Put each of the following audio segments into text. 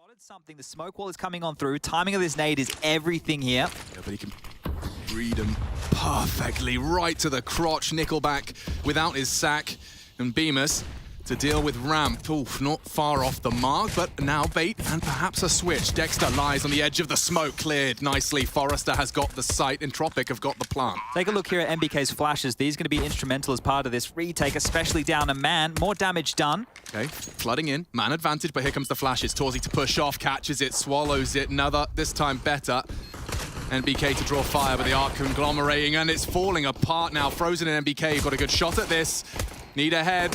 spotted something. The smoke wall is coming on through. Timing of this nade is everything here. Yeah, but he can read him perfectly right to the crotch. Nickelback without his sack. And Bemis to deal with Ramp. Oof, not far off the mark, but now bait and perhaps a switch. Dexter lies on the edge of the smoke, cleared nicely. Forrester has got the site. Entropiq have got the plant. Take a look here at MBK's flashes. These are going to be instrumental as part of this retake, especially down a man. More damage done. Okay, flooding in. Man advantage, but here comes the flashes. Torzi to push off, catches it, swallows it. Another, this time better. NBK to draw fire, but they are conglomerating, and it's falling apart now. Frozen and NBK got a good shot at this. Need a head.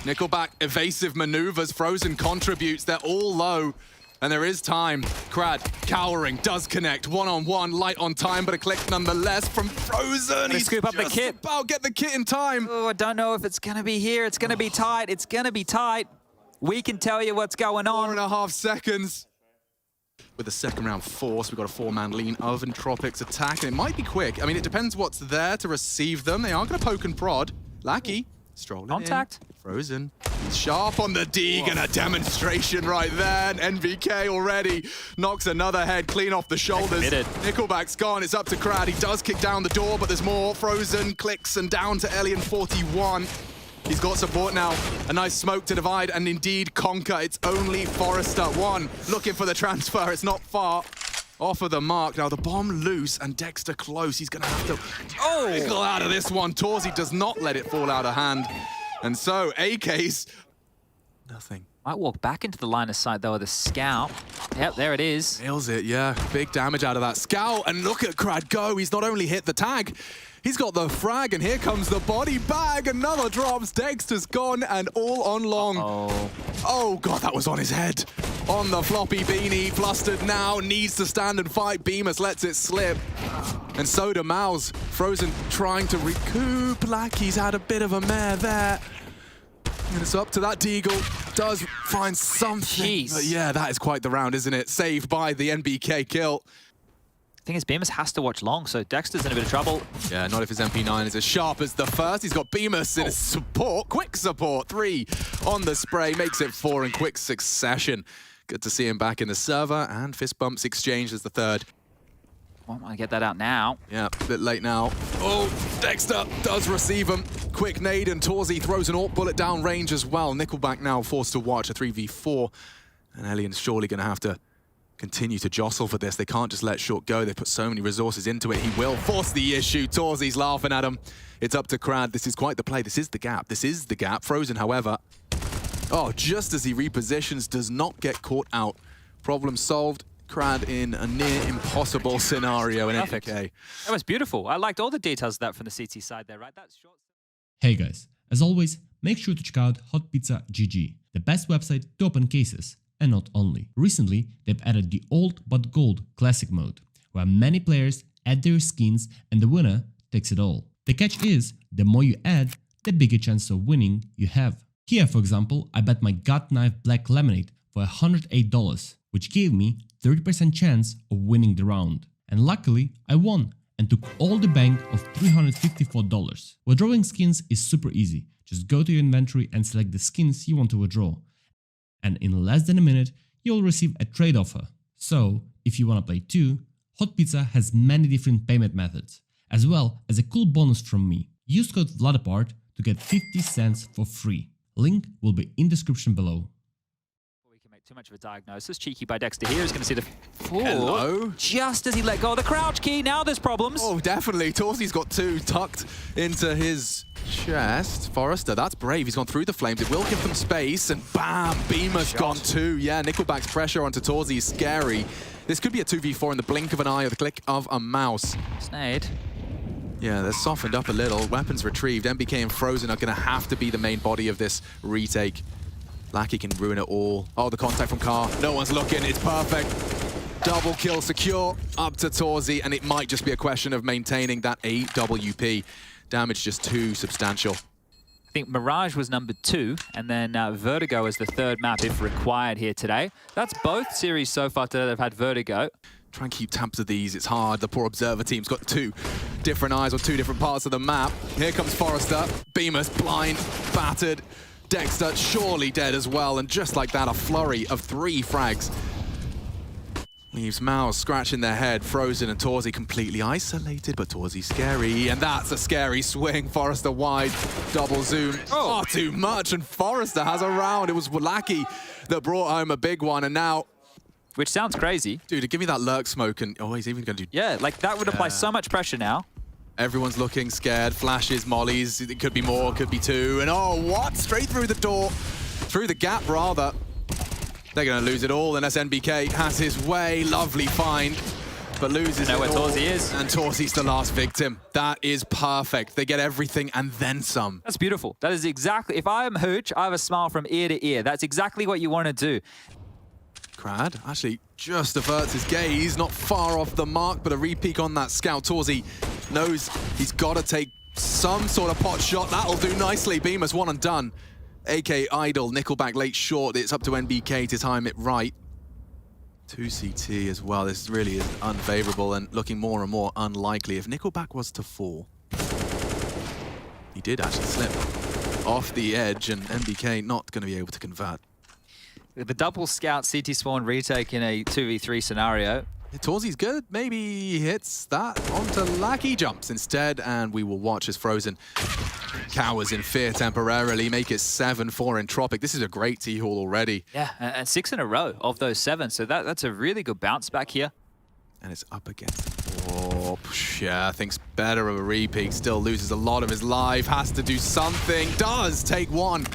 Nickelback, evasive maneuvers. Frozen contributes. They're all low, and there is time. Krad, cowering, does connect. One-on-one, light on time, but a click nonetheless from Frozen. He's scoop up the kit. About get the kit in time. Oh, I don't know if it's going to be here. It's going to be tight. It's going to be tight. We can tell you what's going on. 4.5 seconds. With the second round force, we've got a four-man lean of Entropiq's attack, and it might be quick. I mean, it depends what's there to receive them. They are going to poke and prod. Lackey, strolling Contact. in. Frozen. He's sharp on the dig, and a demonstration right there. And NVK already knocks another head clean off the shoulders. Nickelback's gone. It's up to Krad. He does kick down the door, but there's more. Frozen clicks and down to Alien 41. He's got support now. A nice smoke to divide and indeed conquer. It's only Forrester. One looking for the transfer. It's not far off of the mark. Now the bomb loose and Dexter close. He's going to have to wiggle out of this one. Torzi does not let it fall out of hand. And so AK's nothing. Might walk back into the line of sight though with a scout. Yep, there it is. Nails it, yeah. Big damage out of that scout. And look at Krad go. He's not only hit the tag, he's got the frag, and here comes the body bag. Another drops. Dexter's gone, and all on long. Oh, God, that was on his head. On the floppy beanie. Flustered now. Needs to stand and fight. Bemis lets it slip. And so do MOUZ. Frozen trying to recoup. Lackey's had a bit of a mare there. And it's up to that Deagle. Does find something. Jeez. But yeah, that is quite the round, isn't it? Saved by the NBK kill. Thing is, Bemis has to watch long, so Dexter's in a bit of trouble. Yeah, not if his MP9 is as sharp as the first. He's got Bemis in his support, quick support. 3 on the spray, makes it 4 in quick succession. Good to see him back in the server, and fist bumps exchanged as the third. Well, I get that out now. Yeah, a bit late now. Oh, Dexter does receive him. Quick nade, and Torzi throws an AWP bullet down range as well. Nickelback now forced to watch a 3v4, and Alien's surely going to have to continue to jostle for this. They can't just let Short go. They put so many resources into it. He will force the issue. Torzi's laughing at him. It's up to Krad. This is quite the play. This is the gap. This is the gap. Frozen, however. Oh, just as he repositions, does not get caught out. Problem solved. Krad in a near impossible scenario in FK. That was beautiful. I liked all the details of that from the CT side there, right? That's short. Hey guys, as always, make sure to check out HotPizza.gg, the best website to open cases. And not only. Recently, they've added the old but gold classic mode, where many players add their skins and the winner takes it all. The catch is, the more you add, the bigger chance of winning you have. Here, for example, I bet my gut knife black lemonade for $108, which gave me 30% chance of winning the round. And luckily, I won and took all the bank of $354. Withdrawing skins is super easy. Just go to your inventory and select the skins you want to withdraw. And in less than a minute, you'll receive a trade offer. So, if you want to play too, Hot Pizza has many different payment methods, as well as a cool bonus from me. Use code vladopard to get 50 cents for free. Link will be in description below. We can make too much of a diagnosis. Cheeky by Dexter here is going to see the... Hello? Just as he let go of the crouch key, now there's problems. Oh, definitely. Torzi's got 2 tucked into his chest. Forrester, that's brave. He's gone through the flames. It will give them space, and bam, Beamer's gone too. Yeah, Nickelback's pressure onto Torzi is scary. This could be a 2v4 in the blink of an eye or the click of a mouse. Snade. Yeah, they're softened up a little. Weapons retrieved. MBK and Frozen are going to have to be the main body of this retake. Lackey can ruin it all. Oh, the contact from Carr. No one's looking. It's perfect. Double kill secure up to Torzi, and it might just be a question of maintaining that AWP. Damage just too substantial. I think Mirage was number 2, and then Vertigo is the 3rd map if required here today. That's both series so far today that have had Vertigo. Try and keep tabs of these. It's hard. The poor Observer team's got 2 different eyes on 2 different parts of the map. Here comes Forrester. Bemis blind, battered. Dexter surely dead as well. And just like that, a flurry of 3 frags Leaves MOUZ scratching their head, Frozen and Torzy completely isolated, but Torzy's scary, and that's a scary swing. Forrester wide, double zoom, far too much, and Forrester has a round. It was Lackey that brought home a big one, and now... Which sounds crazy. Dude, give me that lurk smoke, and he's even going to do... Yeah, like that would apply so much pressure now. Everyone's looking scared, flashes, mollies, it could be more, could be two, and what? Straight through the door, through the gap rather. They're going to lose it all unless NBK has his way. Lovely find, but loses it all. Know where Torzy is. And Torzy's the last victim. That is perfect. They get everything and then some. That's beautiful. That is exactly... If I am Hooch, I have a smile from ear to ear. That's exactly what you want to do. Crad actually just averts his gaze. Not far off the mark, but a re-peek on that scout. Torzy knows he's got to take some sort of pot shot. That'll do nicely. Beamer's one and done. AK idle, Nickelback late short. It's up to NBK to time it right. 2 CT as well. This really is unfavorable and looking more and more unlikely. If Nickelback was to fall, he did actually slip off the edge, and NBK not going to be able to convert. The double scout CT spawn retake in a 2v3 scenario. Torzy's good. Maybe he hits that onto Lackey, jumps instead, and we will watch as Frozen cowers in fear temporarily, make it 7 for Entropiq. This is a great T-haul already. Yeah, and 6 in a row of those 7, so that's a really good bounce back here. And it's up again. Yeah, thinks better of a re-peek, still loses a lot of his life, has to do something, does take one.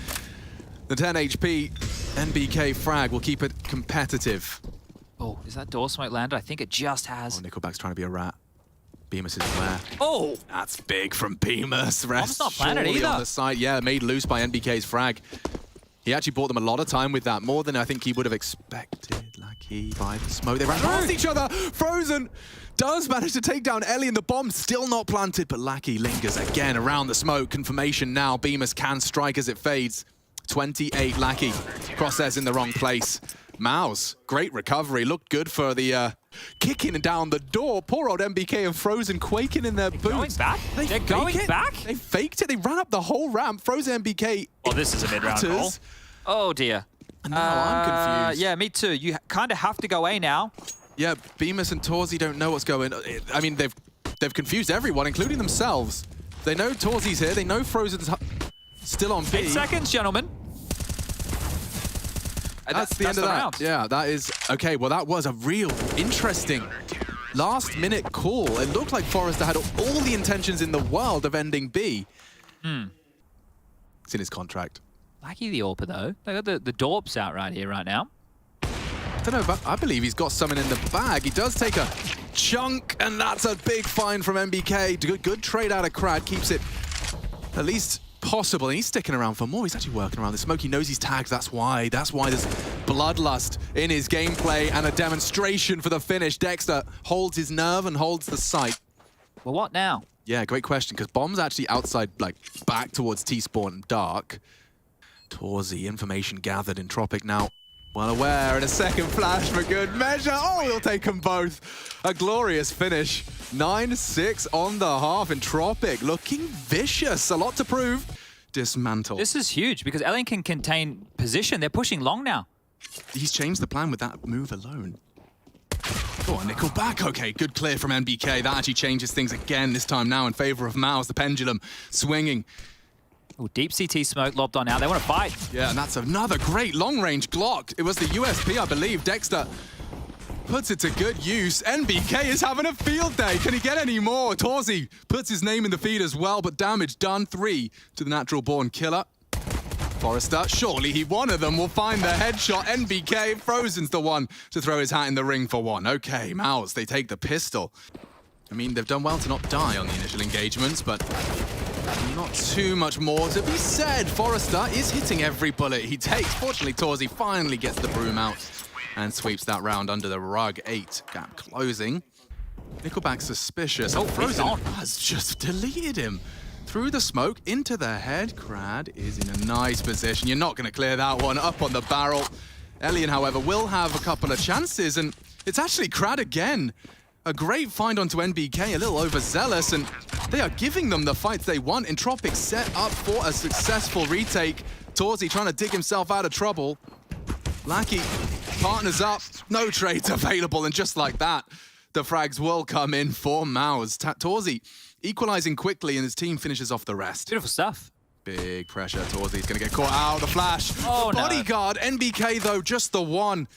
The 10 HP NBK frag will keep it competitive. Oh, is that door smoke landed? I think it just has. Nickelback's trying to be a rat. Bemis is where. Oh! That's big from Bemis. Bomb's not planted either. On the side. Yeah, made loose by NBK's frag. He actually bought them a lot of time with that, more than I think he would have expected. Lucky by the smoke. They ran past each other. Frozen does manage to take down Ellie, and the bomb still not planted, but Lackey lingers again around the smoke. Confirmation now. Bemis can strike as it fades. 28 Lackey. Crosshairs in the wrong place. MOUZ, great recovery. Looked good for the kicking down the door. Poor old NBK and Frozen quaking in their boots. Going back? They're going back? They faked it. They ran up the whole ramp. Frozen NBK. Oh, this is a mid-round goal. Oh, dear. And now I'm confused. Yeah, me too. You kind of have to go A now. Yeah, Bemis and Torzy don't know what's going on. I mean, they've confused everyone, including themselves. They know Torzy's here. They know Frozen's still on B. 8 seconds, gentlemen. That's the end of that. Round. Yeah, that is... Okay, well, that was a real interesting last-minute call. It looked like Forrester had all the intentions in the world of ending B. It's in his contract. Lucky the AWPer, though. They got the dorps out right here, right now. I don't know, but I believe he's got something in the bag. He does take a chunk, and that's a big find from NBK. Good trade out of Crad. Keeps it at least... possible, and he's sticking around for more. He's actually working around the smoke. He knows he's tagged. That's why there's bloodlust in his gameplay and a demonstration for the finish. Dexter holds his nerve and holds the sight. Well, what now? Yeah, great question, because Bomb's actually outside, like, back towards T-spawn dark. Torzy, information gathered. Entropiq now well aware, and a second flash for good measure. Oh, he'll take them both. A glorious finish. 9-6 on the half. Entropiq looking vicious. A lot to prove. Dismantle. This is huge because Alien can contain position. They're pushing long now. He's changed the plan with that move alone. Oh, Nickelback. Okay, good clear from NBK. That actually changes things again, this time now in favor of MOUZ. The pendulum swinging. Oh, deep CT smoke lobbed on now. They want to fight. Yeah, and that's another great long-range Glock. It was the USP, I believe. Dexter puts it to good use. NBK is having a field day. Can he get any more? Torzy puts his name in the feed as well, but damage done. 3 to the natural-born killer. Forrester, surely he one of them will find the headshot. NBK, Frozen's the one to throw his hat in the ring for one. Okay, MOUZ, they take the pistol. I mean, they've done well to not die on the initial engagements, but not too much more to be said. Forrester is hitting every bullet he takes. Fortunately, Torzy finally gets the broom out and sweeps that round under the rug. 8 gap closing. Nickelback suspicious. Oh, Frozen has just deleted him. Through the smoke, into the head. Crad is in a nice position. You're not going to clear that one. Up on the barrel. Elian, however, will have a couple of chances, and it's actually Crad again. A great find onto NBK, a little overzealous, and they are giving them the fights they want. Entropiq set up for a successful retake. Torzy trying to dig himself out of trouble. Lackey partners up, no trades available, and just like that, the frags will come in for MOUZ. Torzi equalizing quickly, and his team finishes off the rest. Beautiful stuff. Big pressure. Torzi's going to get caught out. The flash. Oh, the no. bodyguard. NBK, though, just the one.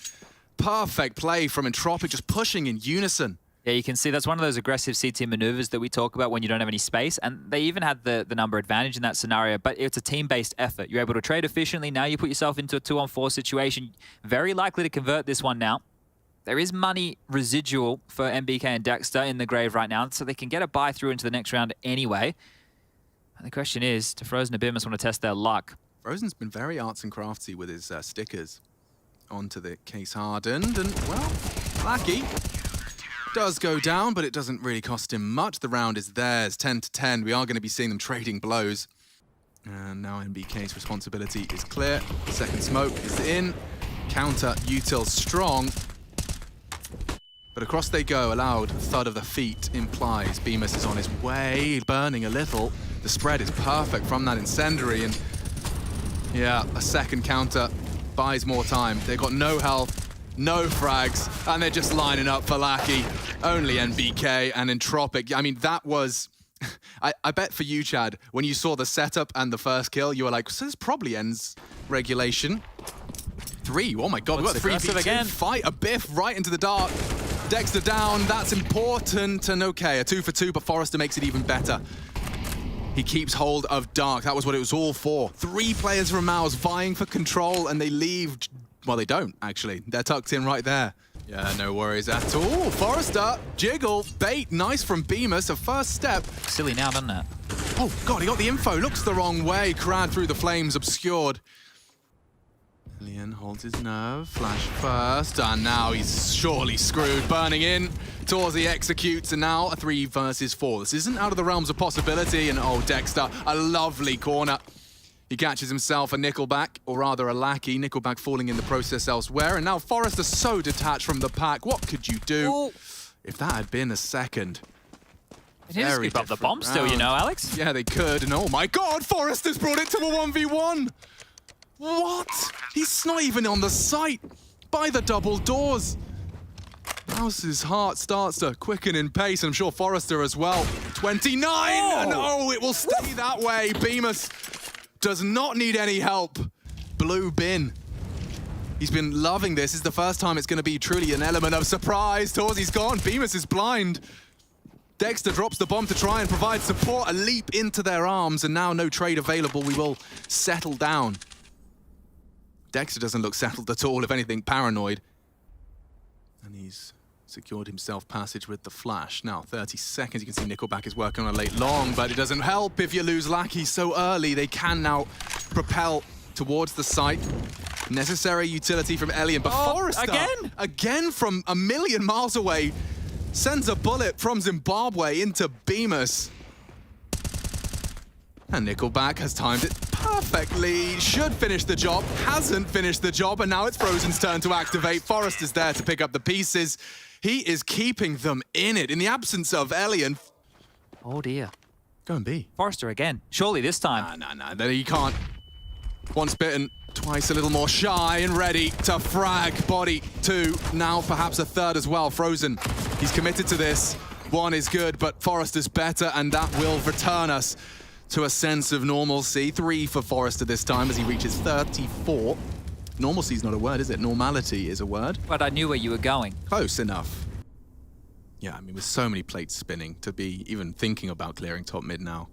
Perfect play from Entropiq, just pushing in unison. Yeah, you can see that's one of those aggressive CT maneuvers that we talk about when you don't have any space. And they even had the number advantage in that scenario, but it's a team-based effort. You're able to trade efficiently. Now you put yourself into a 2-on-4 situation. Very likely to convert this one now. There is money residual for MBK and Dexter in the grave right now, so they can get a buy through into the next round anyway. And the question is, do Frozen and Bimus want to test their luck? Frozen's been very arts and crafty with his stickers onto the case hardened, and, well, Lackey does go down, but it doesn't really cost him much. The round is theirs, 10-10. We are going to be seeing them trading blows. And now NBK's responsibility is clear. Second smoke is in. Counter util strong. But across they go. A loud thud of the feet implies Bimus is on his way, burning a little. The spread is perfect from that incendiary, and yeah, a second counter buys more time. They've got no health, no frags, and they're just lining up for Lackey. Only NBK and Entropiq. I mean, that was... I bet for you, Chad, when you saw the setup and the first kill, you were like, so this probably ends regulation. 3, oh my god, we've got a 3v2 again. Fight, a biff right into the dark. Dexter down, that's important, and okay, a 2 for 2, but Forrester makes it even better. He keeps hold of dark, that was what it was all for. 3 players from MOUZ vying for control, and they leave. Well, they don't, actually. They're tucked in right there. Yeah, no worries at all. Forrester, jiggle, bait, nice from Bimus, a first step. Silly now, doesn't it? Oh, God, he got the info. Looks the wrong way. Crad through the flames, obscured. Alien holds his nerve. Flash first, and now he's surely screwed. Burning in. Torzi executes, and now a 3 versus 4. This isn't out of the realms of possibility, and oh, Dexter, a lovely corner. He catches himself a Nickelback, or rather a Lackey. Nickelback falling in the process elsewhere, and now Forrester so detached from the pack. What could you do? Oh. If that had been a second? He just scoop up the bomb still, you know, Alex? Yeah, they could, and oh my god, Forrester's brought it to a 1v1! What? He's not even on the site! By the double doors! MOUZ's heart starts to quicken in pace, and I'm sure Forrester as well. 29! Oh. And oh, it will stay that way. Bimus does not need any help. Blue bin. He's been loving this. This is the first time it's going to be truly an element of surprise. Torzi's gone. Bimus is blind. Dexter drops the bomb to try and provide support. A leap into their arms, and now no trade available. We will settle down. Dexter doesn't look settled at all, if anything, paranoid. And he's secured himself passage with the flash. Now, 30 seconds. You can see Nickelback is working on a late long, but it doesn't help if you lose Lackey so early. They can now propel towards the site. Necessary utility from Elian, but Forrester, again from a million miles away, sends a bullet from Zimbabwe into Bimus. And Nickelback has timed it perfectly. Should finish the job, hasn't finished the job, and now it's Frozen's turn to activate. Forrester's there to pick up the pieces. He is keeping them in it. In the absence of Elian. Oh dear. Go and be. Forrester again. Surely this time. No, he can't. Once bitten, twice a little more shy and ready to frag. Body 2, now perhaps a 3rd as well. Frozen, he's committed to this. 1 is good, but Forrester's better, and that will return us to a sense of normalcy. 3 for Forrester this time as he reaches 34. Normalcy's not a word, is it? Normality is a word. But I knew where you were going. Close enough. Yeah, I mean, with so many plates spinning, to be even thinking about clearing top mid now.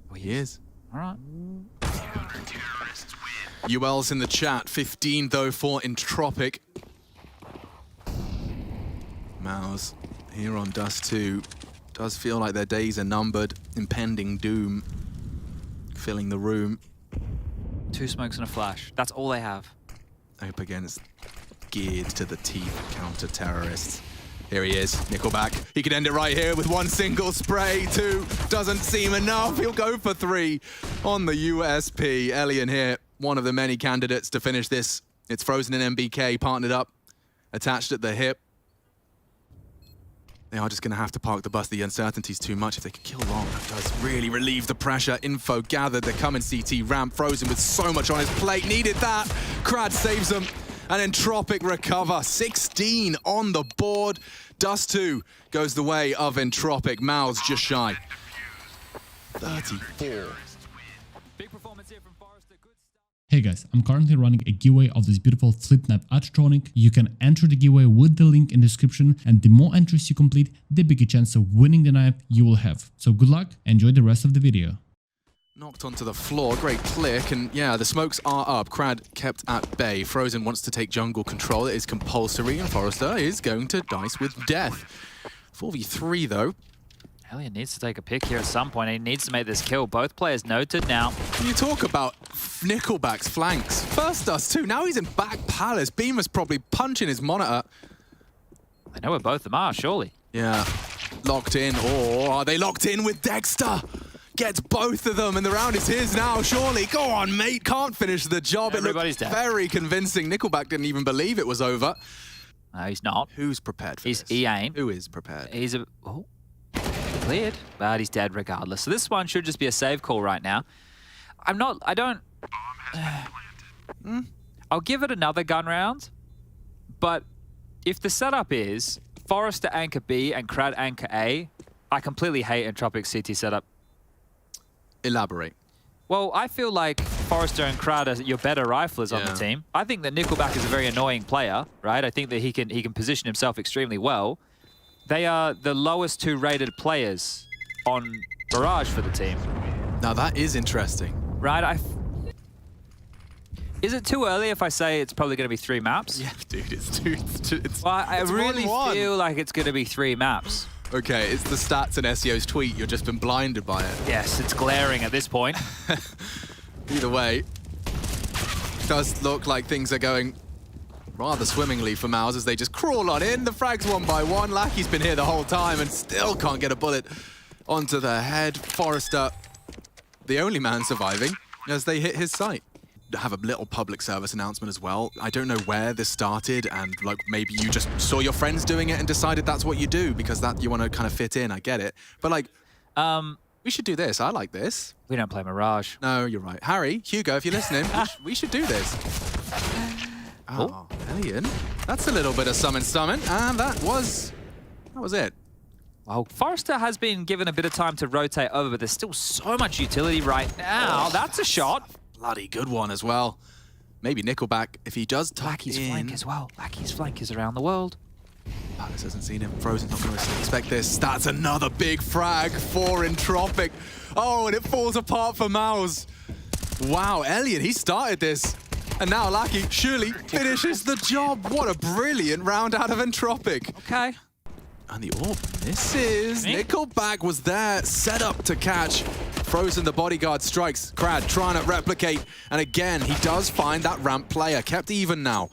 Well, he is. All right. UL's in the chat. 15, though, for Entropiq. MOUZ here on Dust 2. Does feel like their days are numbered. Impending doom filling the room. 2 smokes and a flash. That's all they have. Up against geared to the teeth counter-terrorists. Here he is, Nickelback. He could end it right here with 1 single spray. 2 doesn't seem enough. He'll go for 3 on the USP. Elian here, one of the many candidates to finish this. It's Frozen and MBK partnered up, attached at the hip. They are just going to have to park the bus. The uncertainty's too much. If they could kill long, that does really relieve the pressure. Info gathered. They're coming CT ramp. Frozen with so much on his plate. Needed that. Crad saves them. and Entropiq recover. 16 on the board. Dust 2 goes the way of Entropiq. MOUZ just shy. 34. Big performance here from Forrester. Good start. Hey guys, I'm currently running a giveaway of this beautiful flip knife aktechuniversal. You can enter the giveaway with the link in the description, and the more entries you complete, the bigger chance of winning the knife you will have. So good luck, enjoy the rest of the video. Knocked onto the floor, great click, and yeah, the smokes are up. Crad kept at bay. Frozen wants to take jungle control. It is compulsory, and Forrester is going to dice with death. 4v3 though. Elliot needs to take a pick here at some point. He needs to make this kill. Both players noted now. You talk about Nickelback's flanks. First Dust 2, now he's in back palace. Beamer's probably punching his monitor. I know where both of them are, surely. Yeah, locked in, or are they locked in with Dexter? Gets both of them, and the round is his now, surely. Go on, mate, can't finish the job. Everybody's it looked dead. Very convincing. Nickelback didn't even believe it was over. No, he's not. Who's prepared for this? He ain't. Who is prepared? He's a... Oh. Cleared, but he's dead regardless. So this one should just be a save call right now. I don't... I'll give it another gun round, but if the setup is Forrester anchor B and Crad anchor A, I completely hate Entropiq's CT setup. Elaborate. Well, I feel like Forrester and Crad are your better riflers on the team. I think that Nickelback is a very annoying player, right? I think that he can position himself extremely well. They are the lowest 2 rated players on Mirage for the team. Now that is interesting. Right, is it too early if I say it's probably going to be 3 maps? Yeah, dude, it's Well, I really feel like it's going to be 3 maps. Okay, it's the stats and SEO's tweet. You've just been blinded by it. Yes, it's glaring at this point. Either way, does look like things are going rather swimmingly for MOUZ as they just crawl on in. The frags one by one. Lackey's been here the whole time and still can't get a bullet onto the head. Forrester, the only man surviving as they hit his sight. Have a little public service announcement as well. I don't know where this started, and like maybe you just saw your friends doing it and decided that's what you do because that you want to kind of fit in. I get it, but like, we should do this. I like this. We don't play Mirage. No, you're right. Harry, Hugo, if you're listening, we should do this. Oh, Alien. That's a little bit of summon, and that was it. Well, Forrester has been given a bit of time to rotate over, but there's still so much utility right now. That's a shot. Bloody good one as well. Maybe Nickelback, if he does tuck Lackey's in. flank as well. Lackey's flank is around the world. Palace hasn't seen him. Frozen's not going to expect this. That's another big frag for Entropiq. Oh, and it falls apart for MOUZ. Wow, Elliot, he started this. And now Lackey surely finishes the job. What a brilliant round out of Entropiq. Okay. And the orb misses. Nickelback was there, set up to catch. Frozen, the bodyguard, strikes. Crad trying to replicate. And again, he does find that ramp player. Kept even now.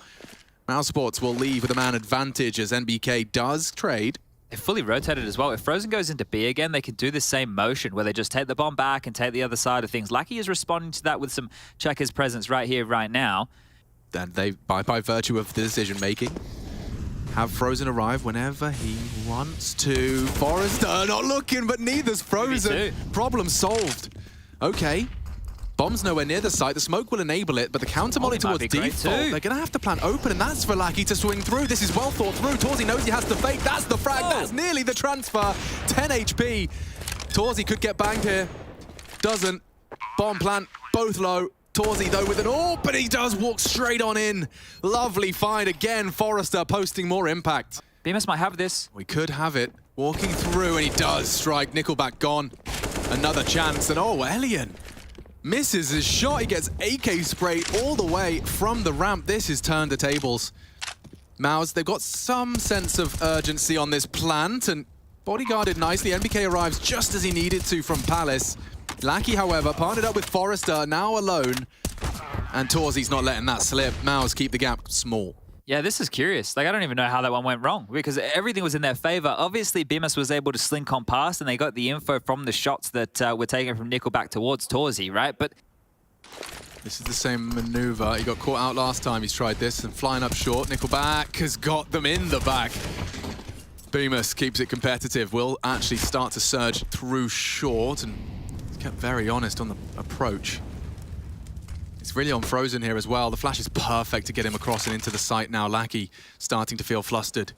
Mousesports will leave with a man advantage as NBK does trade. They're fully rotated as well. If Frozen goes into B again, they can do the same motion where they just take the bomb back and take the other side of things. Lackey is responding to that with some checkers presence right here, right now. Then they, by virtue of the decision making, have Frozen arrive whenever he wants to. Forrester not looking, but neither's Frozen. Problem solved. Okay. Bomb's nowhere near the site. The smoke will enable it, but the counter molly towards default. They're going to have to plan open, and that's for Lackey to swing through. This is well thought through. Torzy knows he has to fake. That's the frag. That's nearly the transfer. 10 HP. Torzy could get banged here. Doesn't. Bomb plant, both low. Torzy, though, with an AWP, but he does walk straight on in. Lovely find again. Forrester posting more impact. BMS might have this. We could have it. Walking through, and he does strike. Nickelback gone. Another chance, and oh, Elian misses his shot. He gets AK sprayed all the way from the ramp. This has turned the tables. MOUZ, they've got some sense of urgency on this plant, and bodyguarded nicely. NBK arrives just as he needed to from Palace. Lackey, however, partnered up with Forrester, now alone. And Torzy's not letting that slip. MOUZ keep the gap small. Yeah, this is curious. Like, I don't even know how that one went wrong because everything was in their favor. Obviously, BMS was able to slink on past and they got the info from the shots that were taken from Nickelback towards Torzy, right? But this is the same maneuver. He got caught out last time he's tried this and flying up short. Nickelback has got them in the back. BMS keeps it competitive. Will actually start to surge through short and he's kept very honest on the approach. It's It's really on Frozen here as well. The flash is perfect to get him across and into the site now. Lackey starting to feel flustered.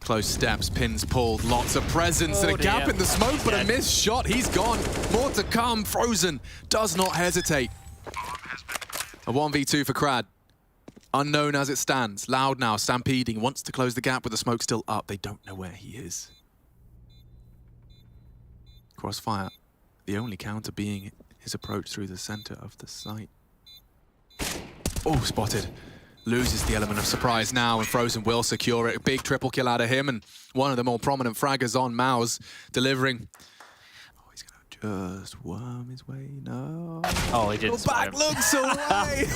Close steps, pins pulled, lots of presence, and a gap in the smoke, but a missed shot. He's gone. More to come. Frozen does not hesitate. A 1v2 for Crad. Unknown as it stands. Loud now, stampeding, wants to close the gap with the smoke still up. They don't know where he is. Crossfire, the only counter being his approach through the center of the site. Oh, spotted. Loses the element of surprise now, and Frozen will secure it. A big triple kill out of him, and one of the more prominent fraggers on MOUZ, delivering. Oh, he's gonna just worm his way. No. Oh, he didn't. Back looks away.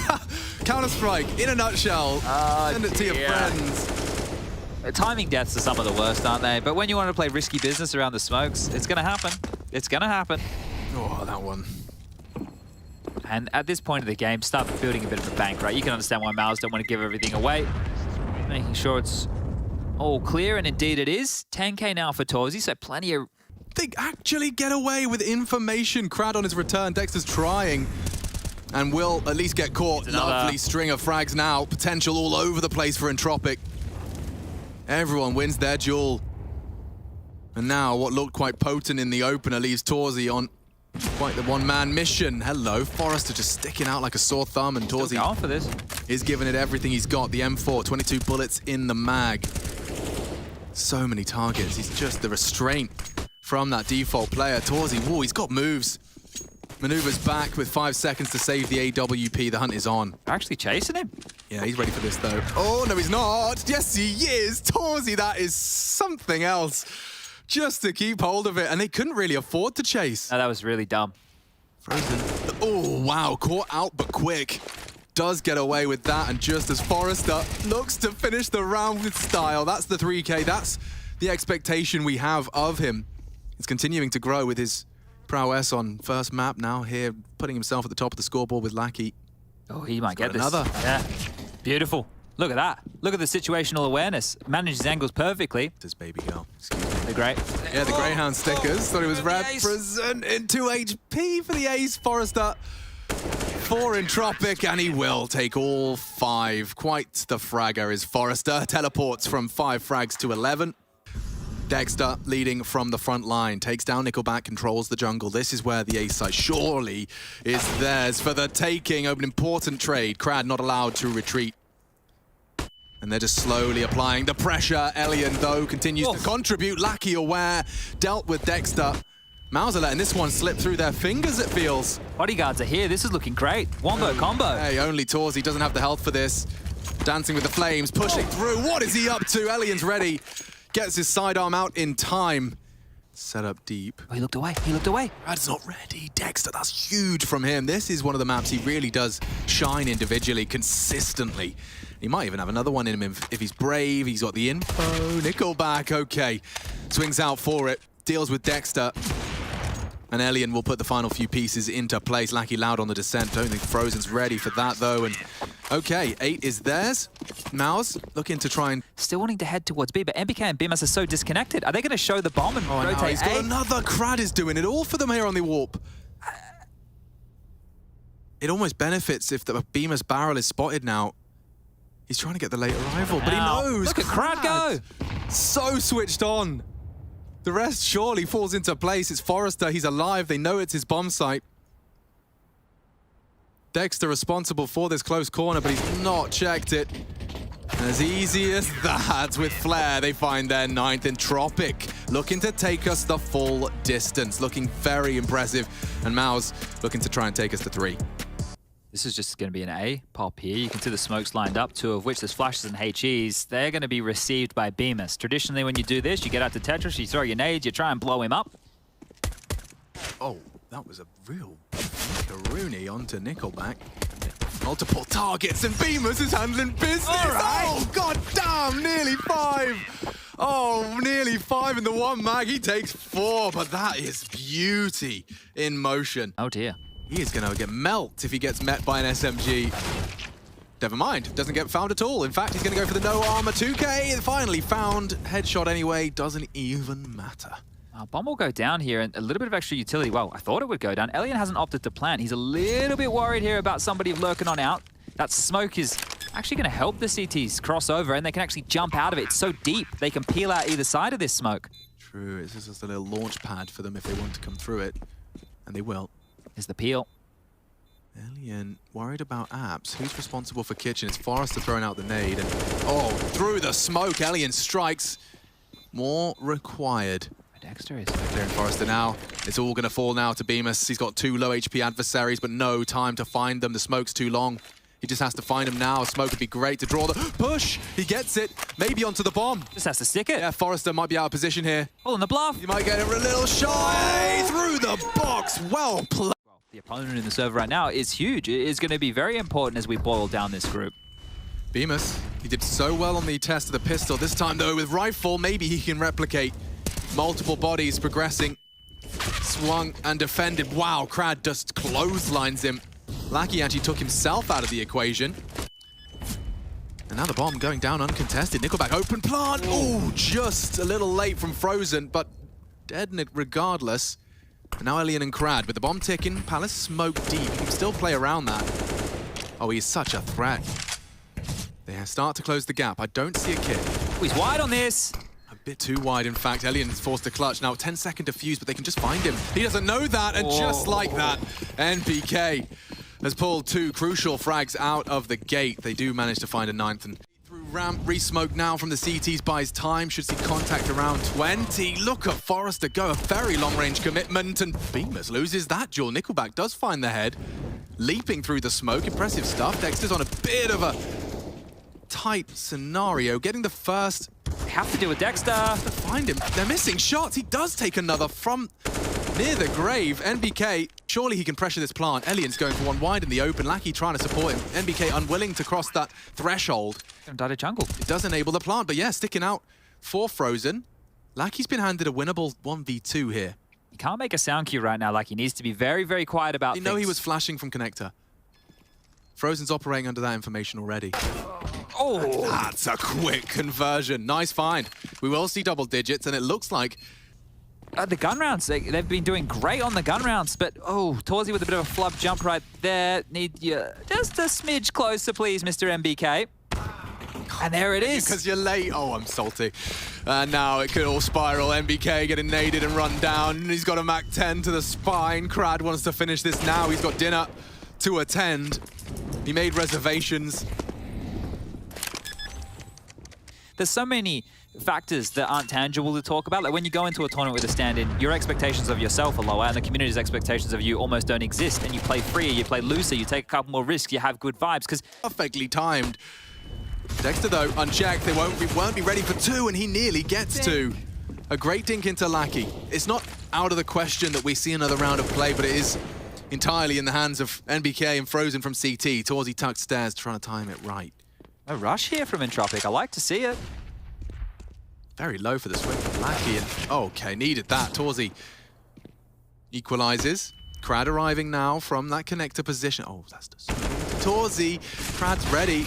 Counter-Strike in a nutshell. Send it to your friends. Timing deaths are some of the worst, aren't they? But when you want to play risky business around the smokes, it's going to happen. It's going to happen. Oh, that one. And at this point of the game, start building a bit of a bank, right? You can understand why MOUZ don't want to give everything away. Making sure it's all clear, and indeed it is. 10k now for Torzy, so plenty of... They actually get away with information. Crad on his return. Dexter's trying and will at least get caught. Lovely string of frags now. Potential all over the place for Entropiq. Everyone wins their duel. And now what looked quite potent in the opener leaves Torzy on quite the one-man mission. Hello, Forrester just sticking out like a sore thumb, and Torzy for this. is giving it everything he's got. The M4, 22 bullets in the mag. So many targets. He's just the restraint from that default player. Torzy, whoa, he's got moves. Maneuvers back with 5 seconds to save the AWP. The hunt is on. Actually chasing him. Yeah, he's ready for this though. Oh, no, he's not. Yes, he is. Torzy, that is something else. Just to keep hold of it, and they couldn't really afford to chase. No, that was really dumb. Frozen. Oh, wow, caught out but quick. Does get away with that, and just as Forrester looks to finish the round with style, that's the 3K. That's the expectation we have of him. He's continuing to grow with his prowess on first map now here, putting himself at the top of the scoreboard with Lackey. Oh, he might get this. Another. Yeah, beautiful. Look at that. Look at the situational awareness. Manages angles perfectly. This baby girl. They're great. Yeah, the Greyhound stickers. Thought he was representing 2 HP for the ace. Forrester for Entropiq, and he will take all 5. Quite the fragger is Forrester. Teleports from 5 frags to 11. Dexter leading from the front line. Takes down Nickelback, controls the jungle. This is where the ace site surely is theirs for the taking of an important trade. Crad not allowed to retreat. And they're just slowly applying the pressure. Elian, though, continues to contribute. Lackey aware, dealt with Dexter. MOUZ are letting this one slip through their fingers, it feels. Bodyguards are here. This is looking great. Wombo combo. Hey, only Torzy doesn't have the health for this. Dancing with the flames, pushing through. What is he up to? Elian's ready. Gets his sidearm out in time. Set up deep. Oh, he looked away. He looked away. Brad's not ready. Dexter, that's huge from him. This is one of the maps he really does shine individually, consistently. He might even have another one in him if he's brave. He's got the info. Nickelback, okay. Swings out for it. Deals with Dexter. And Elian will put the final few pieces into place. Lackey loud on the descent. Don't think Frozen's ready for that, though. And okay, 8 is theirs. MOUZ looking to try and... Still wanting to head towards B, but MBK and BMS are so disconnected. Are they going to show the bomb and rotate no, he's got A? another. Crad is doing it all for them here on the warp. It almost benefits if the Beamer's barrel is spotted now. He's trying to get the late arrival, but he knows. Look at Crad go. So switched on. The rest surely falls into place. It's Forrester. He's alive. They know it's his bomb site. Dexter responsible for this close corner, but he's not checked it. And as easy as that, with Flare, they find their 9th. Entropiq looking to take us the full distance. Looking very impressive. And MOUZ looking to try and take us to 3. This is just going to be an A pop here. You can see the smokes lined up, 2 of which there's flashes and HEs. They're going to be received by Bemis. Traditionally, when you do this, you get out to Tetris, you throw your nades, you try and blow him up. Oh, that was a real Rooney onto Nickelback. Multiple targets, and Bemis is handling business. Oh, god damn, nearly 5. Oh, nearly 5 in the one mag. He takes 4, but that is beauty in motion. Oh dear. He is going to get melt if he gets met by an SMG. Never mind, doesn't get found at all. In fact, he's going to go for the no armor 2K. Finally found. Headshot anyway, doesn't even matter. Bomb will go down here, and a little bit of extra utility. Well, I thought it would go down. Elian hasn't opted to plant. He's a little bit worried here about somebody lurking on out. That smoke is actually going to help the CTs cross over, and they can actually jump out of it. It's so deep, they can peel out either side of this smoke. True, it's just a little launch pad for them if they want to come through it. And they will. There's the peel. Elian worried about apps. Who's responsible for kitchen? It's Forrester throwing out the nade. And oh, through the smoke, Elian strikes. More required. Dexter is clearing Forrester now. It's all going to fall now to Bemis. He's got 2 low HP adversaries, but no time to find them. The smoke's too long. He just has to find them now. Smoke would be great to draw the push. He gets it. Maybe onto the bomb. Just has to stick it. Yeah, Forrester might be out of position here. Oh, and the bluff. You might get a little shot through the box. Well played. The opponent in the server right now is huge. It is going to be very important as we boil down this group. Bemis, he did so well on the test of the pistol. This time, though, with rifle, maybe he can replicate. Multiple bodies progressing. Swung and defended. Wow, Crad just clotheslines him. Lackey actually took himself out of the equation. And now the bomb going down uncontested. Nickelback open plant. Oh, just a little late from Frozen, but dead regardless. And now Elian and Crad with the bomb ticking. Palace smoke deep. He can still play around that. Oh, he's such a threat. They start to close the gap. I don't see a kick. Oh, he's wide on this. A bit too wide, in fact. Elian's forced to clutch. Now, 10-second defuse, but they can just find him. He doesn't know that, and just like that, NPK has pulled 2 crucial frags out of the gate. They do manage to find a 9th, and through ramp, re-smoke now from the CTs buys time. Should see contact around 20. Look at Forrester go, a very long-range commitment, and Bemis loses that duel. Nickelback does find the head, leaping through the smoke. Impressive stuff. Dexter's on a bit of a tight scenario, getting the first. They have to do with Dexter. To find him. They're missing shots. He does take another from near the grave. NBK, surely he can pressure this plant. Elian's going for one wide in the open. Lackey trying to support him. NBK unwilling to cross that threshold. Died a jungle. It does enable the plant, but yeah, sticking out for Frozen. Lackey's been handed a winnable 1v2 here. He can't make a sound cue right now. Like, he needs to be very, very quiet about things. things. You know he was flashing from connector. Frozen's operating under that information already. Oh, that's a quick conversion. Nice find. We will see double digits, and it looks like the gun rounds, they've been doing great on the gun rounds, but oh, Torzy with a bit of a flub jump right there. Need you just a smidge closer, please, Mr. MBK. And there it is. Because you're late. Oh, I'm salty. And now it could all spiral. MBK getting naded and run down. He's got a Mac 10 to the spine. Crad wants to finish this now. He's got dinner to attend. He made reservations. There's so many factors that aren't tangible to talk about. Like when you go into a tournament with a stand-in, your expectations of yourself are lower and the community's expectations of you almost don't exist. And you play freer, you play looser, you take a couple more risks, you have good vibes. Because perfectly timed. Dexter, though, unchecked. They won't be ready for 2, and he nearly gets 2. A great dink into Lackey. It's not out of the question that we see another round of play, but it is entirely in the hands of NBK and Frozen from CT. Torzy tucked stairs, trying to time it right. A rush here from Entropiq. I like to see it. Very low for the swing from Lackey. And okay, needed that. Torzy equalizes. Crad arriving now from that connector position. Oh, that's just Torzy. Crad's ready.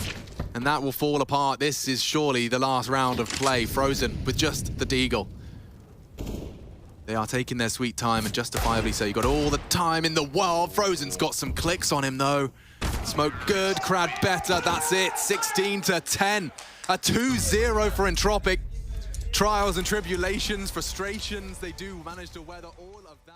And that will fall apart. This is surely the last round of play. Frozen with just the deagle. They are taking their sweet time, and justifiably so. You got all the time in the world. Frozen's got some clicks on him, though. Smoke good, Crad better. That's it. 16-10. A 2-0 for Entropiq. Trials and tribulations, frustrations. They do manage to weather all of that.